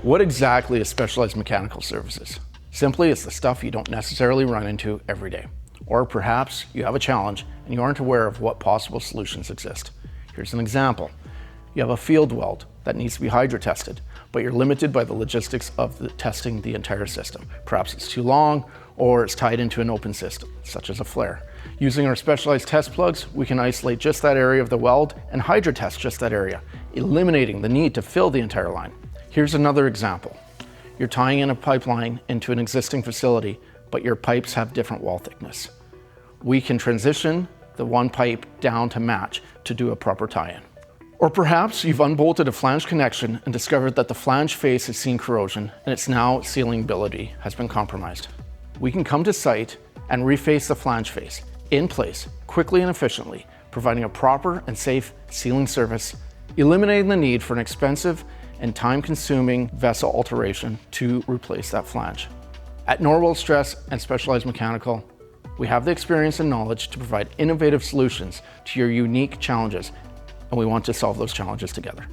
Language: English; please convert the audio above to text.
What exactly is specialized mechanical services? Simply, it's the stuff you don't necessarily run into every day. Or perhaps you have a challenge and you aren't aware of what possible solutions exist. Here's an example. You have a field weld that needs to be hydro tested, but you're limited by the logistics of testing the entire system. Perhaps it's too long or it's tied into an open system, such as a flare. Using our specialized test plugs, we can isolate just that area of the weld and hydro test just that area, eliminating the need to fill the entire line. Here's another example. You're tying in a pipeline into an existing facility, but your pipes have different wall thickness. We can transition the one pipe down to match to do a proper tie-in. Or perhaps you've unbolted a flange connection and discovered that the flange face has seen corrosion and its now sealing ability has been compromised. We can come to site and reface the flange face in place quickly and efficiently, providing a proper and safe sealing service, eliminating the need for an expensive and time-consuming vessel alteration to replace that flange. At Norwell Stress and Specialized Mechanical, we have the experience and knowledge to provide innovative solutions to your unique challenges, and we want to solve those challenges together.